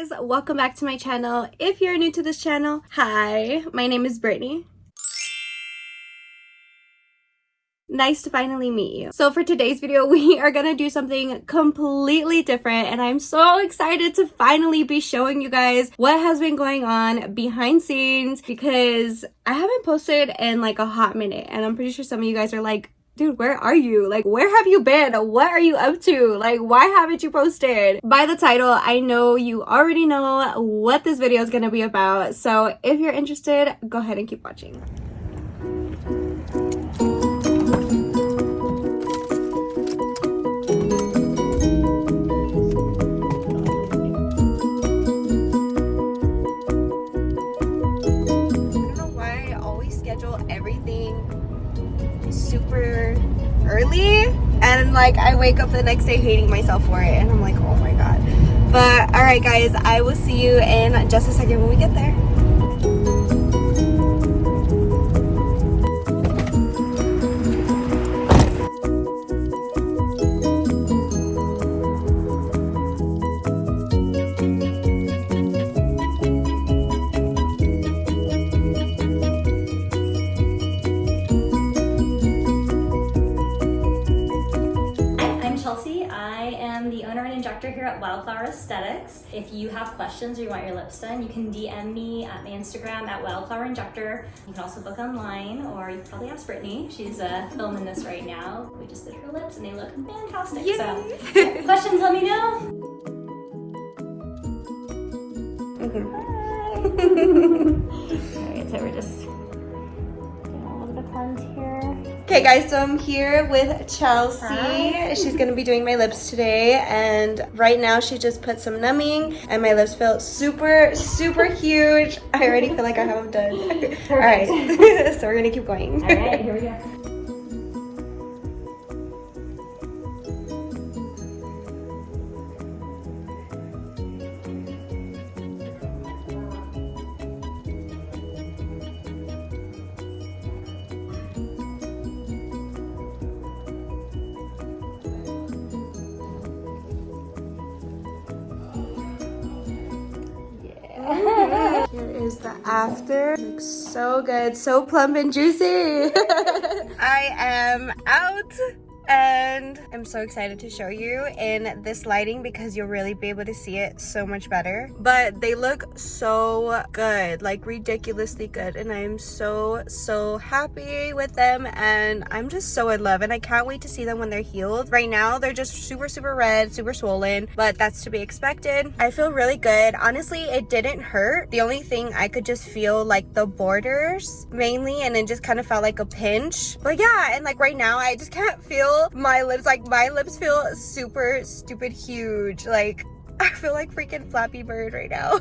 guys, welcome back to my channel. If you're new to this channel, hi, my name is Brittany. Nice to finally meet you. So for today's video, we are gonna do something completely different, and I'm so excited to finally be showing you guys what has been going on behind scenes, because I haven't posted in like a hot minute, and I'm pretty sure some of you guys are like, dude, where are you? Like, where have you been? What are you up to? Like, why haven't you posted? By the title, I know you already know what this video is gonna be about. So if you're interested, go ahead and keep watching. Super early, and like I wake up the next day hating myself for it, and I'm like, oh my god. But all right guys, I will see you in just a second when we get there. Here at WILDFLOWER Aesthetics. If you have questions or you want your lips done, you can DM me at my Instagram at WILDFLOWER Injector. You can also book online, or you can probably ask Brittany. She's filming this right now. We just did her lips and they look fantastic. Yay. So questions, let me know. Alright, so we're just doing a little bit of cleanse here. Okay guys, so I'm here with Chelsea. Hi. She's gonna be doing my lips today, and right now she just put some numbing and my lips feel super huge. I already feel like I have them done. All right, so we're gonna keep going. All right, here we go. Here is the after. Looks so good, so plump and juicy. I am out, and I'm so excited to show you in this lighting because you'll really be able to see it so much better. But they look so good, like ridiculously good, and I am so happy with them, and I'm just so in love, and I can't wait to see them when they're healed. Right now they're just super red, super swollen, but that's to be expected. I feel really good. Honestly, it didn't hurt. The only thing I could just feel like the borders mainly, and it just kind of felt like a pinch. But yeah, and like right now I just can't feel my lips. Like my lips feel super stupid huge. Like I feel like freaking Flappy Bird right now.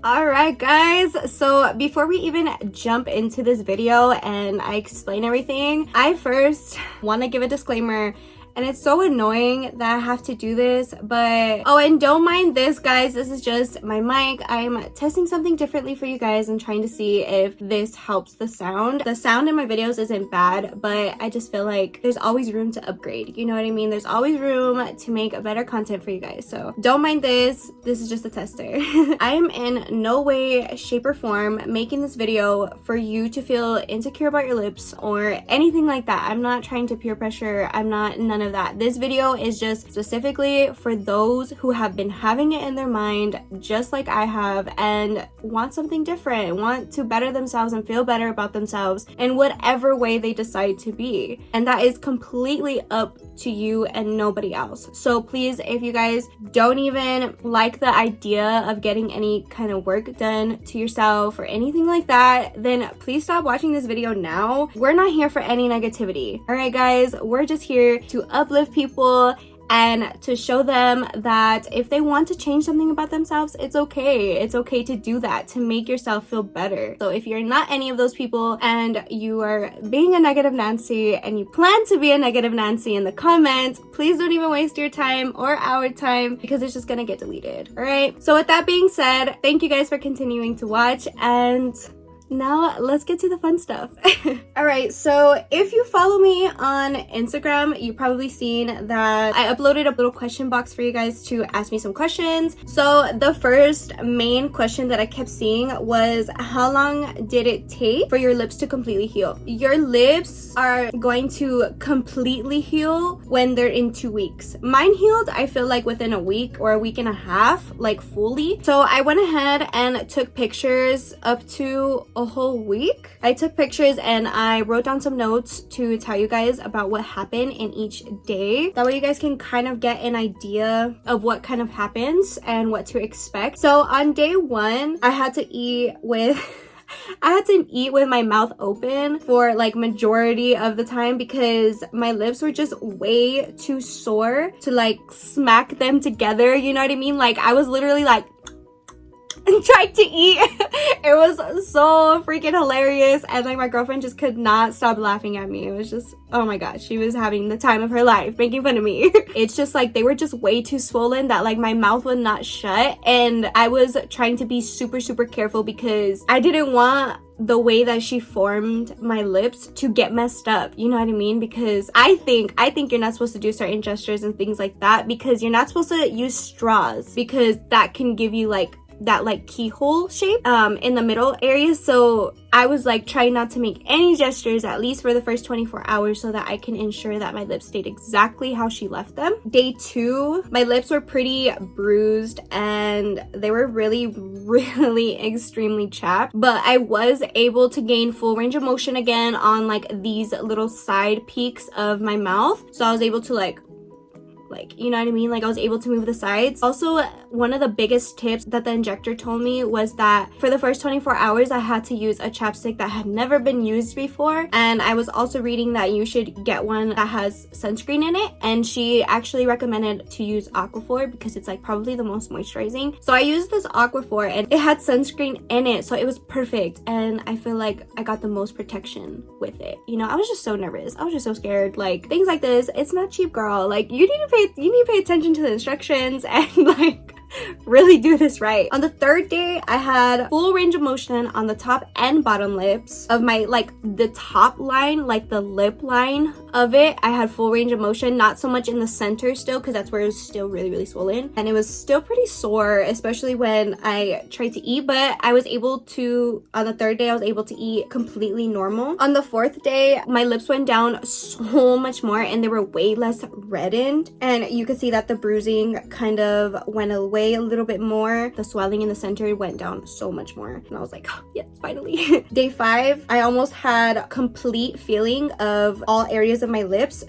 All right guys, so before we even jump into this video and I explain everything, I first want to give a disclaimer. And it's so annoying that I have to do this, but oh, and don't mind this guys, this is just my mic. I'm testing something differently for you guys and trying to see if this helps the sound. The sound in my videos isn't bad, but I just feel like there's always room to upgrade, you know what I mean? There's always room to make a better content for you guys, so don't mind this is just a tester. I am in no way, shape, or form making this video for you to feel insecure about your lips or anything like that. I'm not trying to peer pressure, I'm not none of that. This video is just specifically for those who have been having it in their mind just like I have and want something different, want to better themselves and feel better about themselves in whatever way they decide to be, and that is completely up to you and nobody else. So please, if you guys don't even like the idea of getting any kind of work done to yourself or anything like that, then please stop watching this video now. We're not here for any negativity. All right guys, we're just here to uplift people and to show them that if they want to change something about themselves, it's okay. It's okay to do that, to make yourself feel better. So if you're not any of those people and you are being a negative Nancy and you plan to be a negative Nancy in the comments, please don't even waste your time or our time because it's just gonna get deleted. All right, so with that being said, thank you guys for continuing to watch, and now let's get to the fun stuff. All right, so if you follow me on Instagram, you've probably seen that I uploaded a little question box for you guys to ask me some questions. So the first main question that I kept seeing was, how long did it take for your lips to completely heal? Your lips are going to completely heal when they're in 2 weeks. Mine healed, I feel like within a week or a week and a half, like fully. So I went ahead and took pictures up to a whole week. I took pictures and I wrote down some notes to tell you guys about what happened in each day. That way you guys can kind of get an idea of what kind of happens and what to expect. So on day 1, I had to eat with my mouth open for like majority of the time because my lips were just way too sore to like smack them together, you know what I mean? Like I was literally like trying to eat. It was so freaking hilarious, and like my girlfriend just could not stop laughing at me. It was just, oh my gosh, she was having the time of her life making fun of me. It's just like they were just way too swollen that like my mouth would not shut, and I was trying to be super careful because I didn't want the way that she formed my lips to get messed up, you know what I mean? Because I think you're not supposed to do certain gestures and things like that, because you're not supposed to use straws, because that can give you like that like keyhole shape in the middle area. So I was like trying not to make any gestures, at least for the first 24 hours, so that I can ensure that my lips stayed exactly how she left them. Day 2, my lips were pretty bruised and they were really extremely chapped, but I was able to gain full range of motion again on like these little side peaks of my mouth. So I was able to like, you know what I mean? Like I was able to move the sides. Also, one of the biggest tips that the injector told me was that for the first 24 hours, I had to use a chapstick that had never been used before. And I was also reading that you should get one that has sunscreen in it. And she actually recommended to use Aquaphor because it's like probably the most moisturizing. So I used this Aquaphor and it had sunscreen in it. So it was perfect. And I feel like I got the most protection with it. You know, I was just so nervous. I was just so scared. Like things like this, it's not cheap, girl. Like you need to pay attention to the instructions and like really do this right. On the 3rd day, I had full range of motion on the top and bottom lips of my, like the top line, like the lip line of it. I had full range of motion, not so much in the center still, because that's where it was still really swollen, and it was still pretty sore, especially when I tried to eat. But I was able to, on the 3rd day, I was able to eat completely normal. On the 4th day, my lips went down so much more and they were way less reddened, and you could see that the bruising kind of went away a little bit more. The swelling in the center went down so much more, and I was like, oh, yes, finally. Day 5, I almost had complete feeling of all areas of my lips.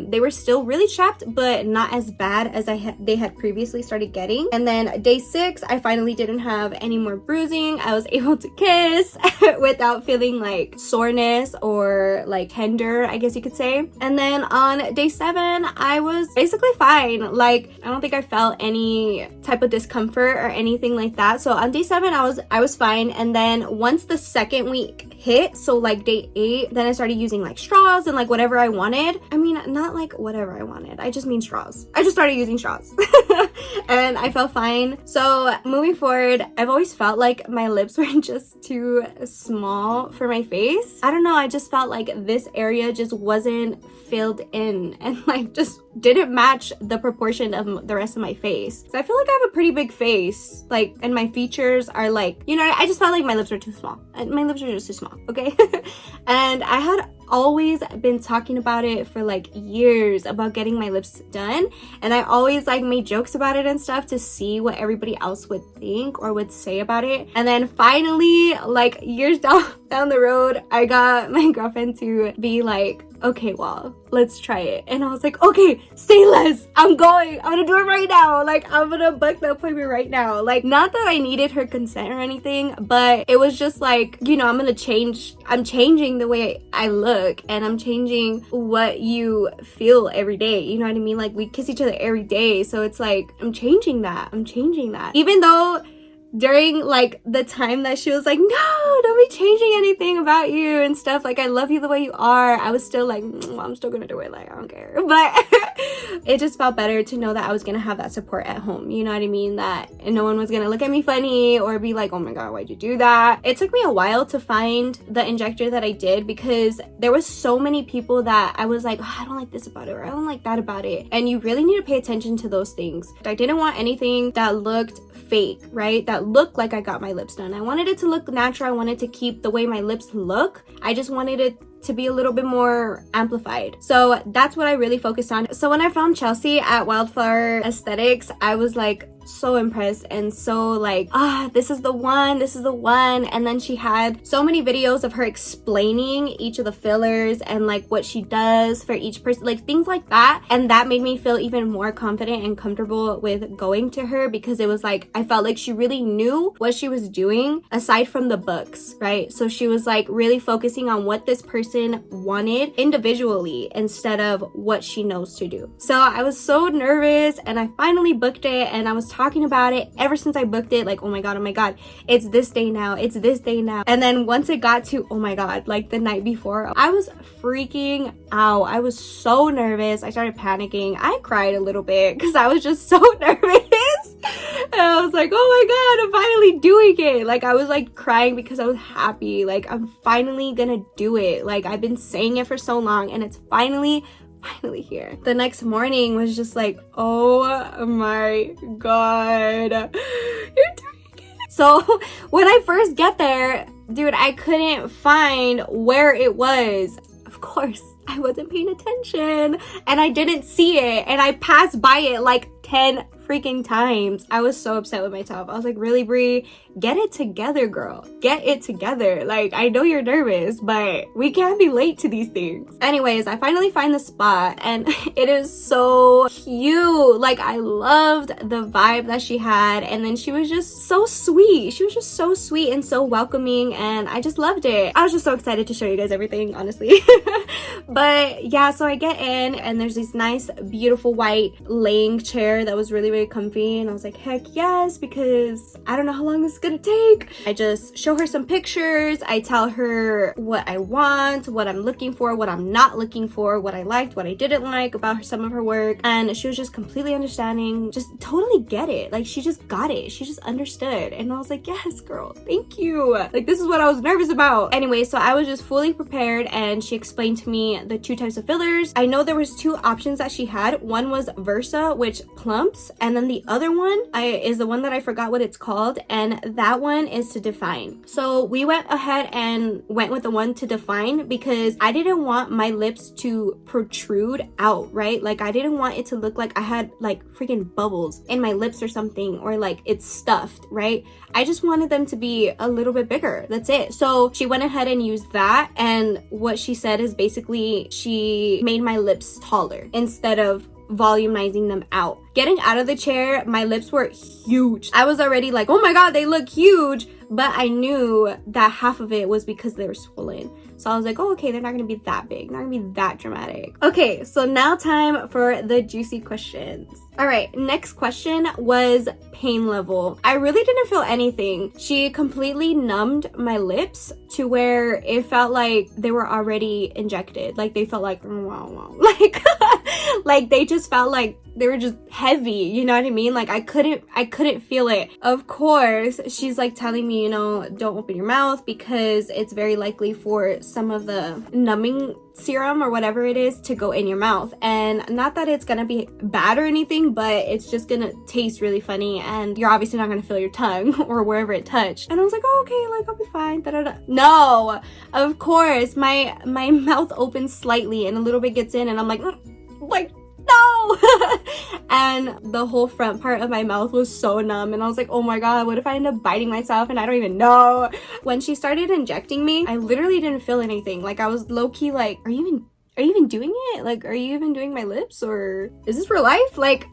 They were still really chapped, but not as bad as they had previously started getting. And then day 6, I finally didn't have any more bruising. I was able to kiss without feeling like soreness or like tender, I guess you could say. And then on day 7, I was basically fine. Like I don't think I felt any type of discomfort or anything like that. So on day 7, I was fine. And then once the 2nd week hit, so like day 8, then I started using like straws and like whatever I wanted. I mean, not like whatever I wanted, I just mean straws. I just started using straws and I felt fine. So moving forward, I've always felt like my lips were just too small for my face. I don't know, I just felt like this area just wasn't filled in and like just didn't match the proportion of the rest of my face. So I feel like I have a pretty big face, like, and my features are like, you know, I just felt like my lips were too small. My lips are just too small, okay? And I had always been talking about it for like years about getting my lips done, and I always like made jokes about it and stuff to see what everybody else would think or would say about it. And then finally, like years down the road, I got my girlfriend to be like, okay, well, let's try it. And I was like, okay, say less, I'm gonna do it right now. Like I'm gonna book the appointment right now. Like, not that I needed her consent or anything, but it was just like, you know, I'm changing the way I look, and I'm changing what you feel every day, you know what I mean? Like we kiss each other every day, so it's like I'm changing that. Even though during like the time that she was like, no, don't be changing anything about you and stuff, like I love you the way you are, I was still like, I'm still gonna do it, like I don't care. But It just felt better to know that I was gonna have that support at home, you know what I mean? That no one was gonna look at me funny or be like, oh my god, why'd you do that? It took me a while to find the injector that I did because there was so many people that I was like, oh, I don't like this about it, or I don't like that about it. And you really need to pay attention to those things. I didn't want anything that looked fake, right? That looked like I got my lips done. I wanted it to look natural. I wanted to keep the way my lips look. I just wanted it to be a little bit more amplified. So that's what I really focused on. So when I found Chelsea at Wildflower Aesthetics, I was like so impressed and so like, this is the one, this is the one. And then she had so many videos of her explaining each of the fillers and like what she does for each person, like things like that. And that made me feel even more confident and comfortable with going to her because it was like, I felt like she really knew what she was doing aside from the books, right? So she was like really focusing on what this person wanted individually instead of what she knows to do. So I was so nervous and I finally booked it, and I was talking about it ever since I booked it, like, oh my god, it's this day now, it's this day now. And then once it got to, oh my god, like the night before, I was freaking out. I was so nervous. I started panicking. I cried a little bit because I was just so nervous. And I was like, oh my god, I'm finally doing it. Like I was like crying because I was happy. Like I'm finally gonna do it. Like I've been saying it for so long and it's finally here. The next morning was just like, oh my god, you're doing it. So when I first get there, dude, I couldn't find where it was. Of course, I wasn't paying attention and I didn't see it, and I passed by it like 10 freaking times. I was so upset with myself. I was like, really, Brie? Get it together, girl. Get it together. Like, I know you're nervous, but we can't be late to these things. Anyways, I finally find the spot and it is so cute. Like, I loved the vibe that she had, and then she was just so sweet. She was just so sweet and so welcoming, and I just loved it. I was just so excited to show you guys everything, honestly. But yeah, so I get in and there's this nice, beautiful white laying chair that was really, really comfy, and I was like, heck yes, because I don't know how long this is gonna take. I just show her some pictures. I tell her what I want, what I'm looking for, what I'm not looking for, what I liked, what I didn't like about some of her work, and she was just completely understanding, just totally get it. Like she just got it. She just understood, and I was like, yes, girl, thank you. Like this is what I was nervous about. Anyway, so I was just fully prepared, and she explained to me the 2 types of fillers. I know there was 2 options that she had. One was Versa, which plumps, and then the other one is the one that I forgot what it's called, and that one is to define. So we went ahead and went with the one to define because I didn't want my lips to protrude out, right? Like I didn't want it to look like I had like freaking bubbles in my lips or something, or like it's stuffed, right? I just wanted them to be a little bit bigger. That's it. So she went ahead and used that, and what she said is basically she made my lips taller instead of volumizing them out. Getting out of the chair, my lips were huge. I was already like, oh my god, they look huge, but I knew that half of it was because they were swollen. So I was like, oh, okay, they're not gonna be that big, not gonna be that dramatic. Okay, so now time for the juicy questions. All right, next question was pain level. I really didn't feel anything. She completely numbed my lips to where it felt like they were already injected. Like they felt like, wow. Like they just felt like they were just heavy, you know what I mean? Like I couldn't feel it. Of course, she's like telling me, you know, don't open your mouth because it's very likely for some of the numbing serum or whatever it is to go in your mouth. And not that it's gonna be bad or anything, but it's just gonna taste really funny, and you're obviously not gonna feel your tongue or wherever it touched. And I was like, oh, okay, like I'll be fine. Da-da-da. No, of course, my mouth opens slightly and a little bit gets in, and I'm like no. And the whole front part of my mouth was so numb, and I was like, oh my god, what if I end up biting myself and I don't even know? When she started injecting me, I literally didn't feel anything. Like I was low-key like, are you even doing it? Like, are you even doing my lips, or is this real life? Like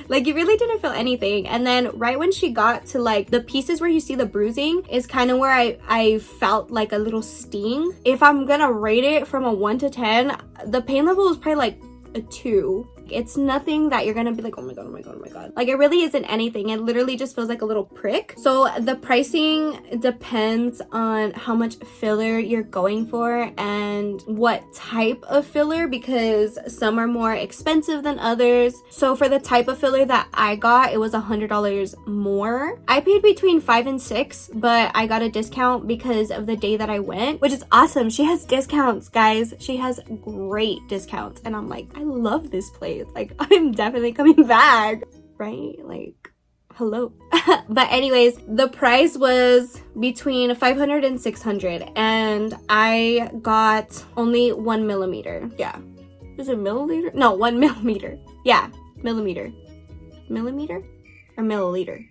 like you really didn't feel anything. And then right when she got to like the pieces where you see the bruising is kind of where I felt like a little sting. If I'm gonna rate it from a 1 to 10, the pain level was probably like a 2. It's nothing that you're gonna be like, oh my god, oh my god, oh my god. Like, it really isn't anything. It literally just feels like a little prick. So the pricing depends on how much filler you're going for and what type of filler, because some are more expensive than others. So for the type of filler that I got, it was $100 more. I paid between $5 and $6, but I got a discount because of the day that I went, which is awesome. She has discounts, guys. She has great discounts, and I'm like, I love this place. Like, I'm definitely coming back, right? Like, hello. But anyways, the price was between $500 and $600, and I got only 1 millimeter. Yeah, is it milliliter? No, 1 millimeter. Yeah, millimeter or milliliter.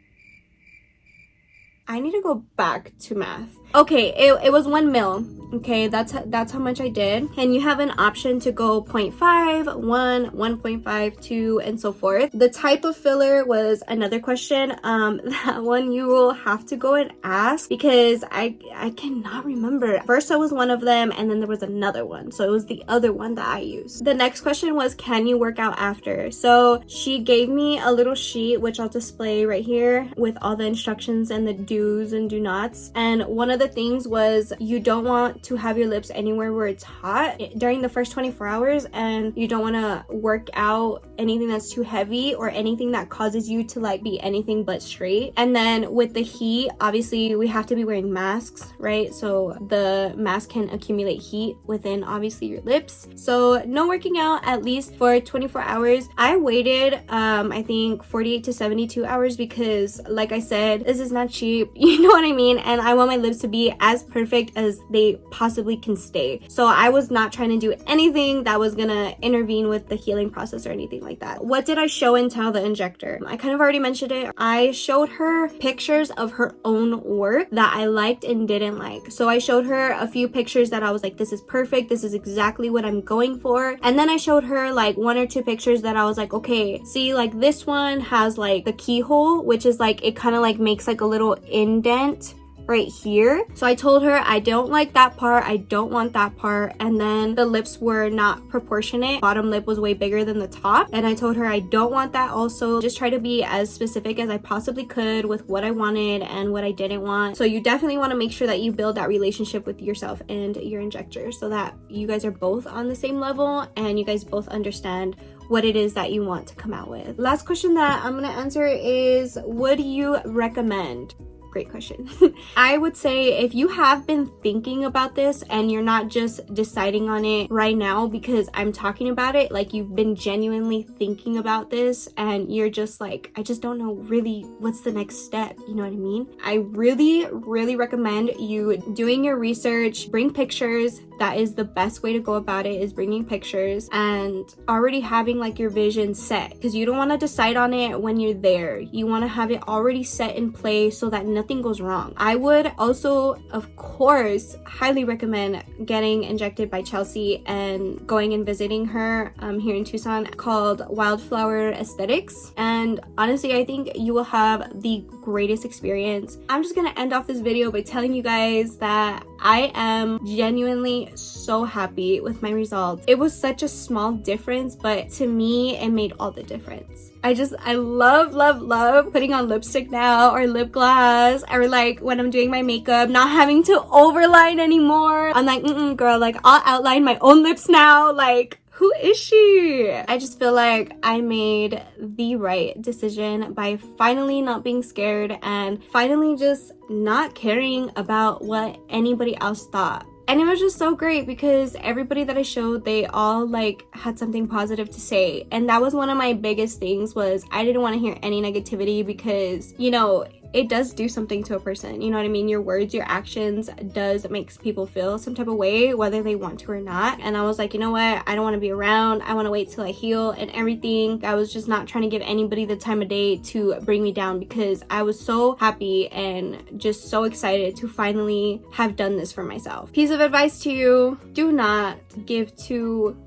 I need to go back to math. Okay, it was 1 mil. Okay, that's how much I did. And you have an option to go 0.5, 1, 1.5, 2, and so forth. The type of filler was another question. That one you will have to go and ask, because I cannot remember. First, I was one of them, and then there was another one. So it was the other one that I used. The next question was, can you work out after? So she gave me a little sheet, which I'll display right here, with all the instructions and the do's and do nots. And one of the things was, you don't want to have your lips anywhere where it's hot during the first 24 hours, and you don't want to work out anything that's too heavy or anything that causes you to like be anything but straight. And then with the heat, obviously we have to be wearing masks, right? So the mask can accumulate heat within obviously your lips. So no working out at least for 24 hours. I waited I think 48 to 72 hours, because like I said, this is not cheap, you know what I mean? And I want my lips to be as perfect as they possibly can stay. So I was not trying to do anything that was gonna intervene with the healing process or anything like that. What did I show and tell the injector? I kind of already mentioned it. I showed her pictures of her own work that I liked and didn't like. So I showed her a few pictures that I was like, this is perfect, this is exactly what I'm going for. And then I showed her like 1 or 2 pictures that I was like, okay, see, like this one has like the keyhole, which is like, it kind of like makes like a little indent right here. So I told her I don't like that part, I don't want that part. And then the lips were not proportionate. Bottom lip was way bigger than the top, and I told her I don't want that also. Just try to be as specific as I possibly could with what I wanted and what I didn't want. So you definitely want to make sure that you build that relationship with yourself and your injector, so that you guys are both on the same level and you guys both understand what it is that you want to come out with. Last question that I'm gonna answer is, would you recommend? Great question. I would say, if you have been thinking about this and you're not just deciding on it right now because I'm talking about it, like you've been genuinely thinking about this and you're just like, I just don't know really what's the next step, you know what I mean? I really recommend you doing your research, bring pictures. That is the best way to go about it, is bringing pictures and already having like your vision set, because you don't want to decide on it when you're there. You want to have it already set in place so that nothing goes wrong. I would also, of course, highly recommend getting injected by Chelsea and going and visiting her here in Tucson, called WILDFLOWER Aesthetics. And honestly, I think you will have the greatest experience. I'm just gonna end off this video by telling you guys that I am genuinely so happy with my results. It was such a small difference, but to me, it made all the difference. I love putting on lipstick now, or lip gloss, or like when I'm doing my makeup, not having to overline anymore. I'm like, girl, like I'll outline my own lips now. Like, who is she? I just feel like I made the right decision by finally not being scared and finally just not caring about what anybody else thought. And it was just so great, because everybody that I showed, they all like had something positive to say. And that was one of my biggest things, was I didn't want to hear any negativity, because, you know, it does do something to a person, you know what I mean? Your words, your actions does makes people feel some type of way, whether they want to or not. And I was like, you know what? I don't want to be around. I want to wait till I heal and everything. I was just not trying to give anybody the time of day to bring me down, because I was so happy and just so excited to finally have done this for myself. Piece of advice to you: do not give too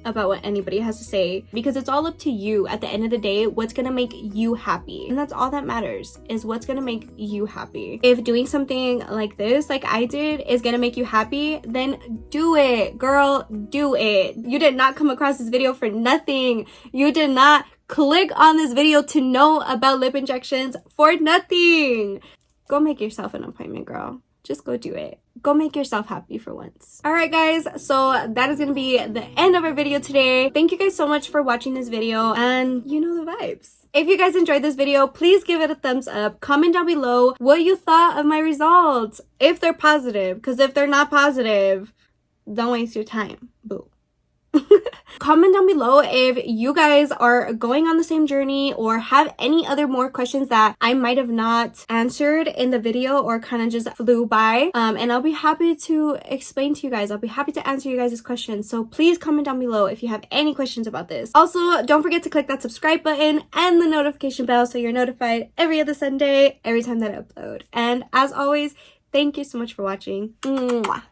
about what anybody has to say, because it's all up to you at the end of the day what's gonna make you happy. And that's all that matters, is what's gonna make you happy. If doing something like this, like I did, is gonna make you happy, then do it, girl, do it. You did not come across this video for nothing. You did not click on this video to know about lip injections for nothing. Go make yourself an appointment, girl. Just go do it. Go make yourself happy for once. All right, guys, so that is gonna be the end of our video today. Thank you guys so much for watching this video, and you know the vibes. If you guys enjoyed this video, please give it a thumbs up. Comment down below what you thought of my results, if they're positive, because if they're not positive, don't waste your time. Boo. Comment down below if you guys are going on the same journey or have any other more questions that I might have not answered in the video or kind of just flew by, and I'll be happy to explain to you guys. I'll be happy to answer you guys' questions, so please comment down below if you have any questions about this. Also, don't forget to click that subscribe button and the notification bell so you're notified every other Sunday, every time that I upload. And as always, thank you so much for watching. Mwah.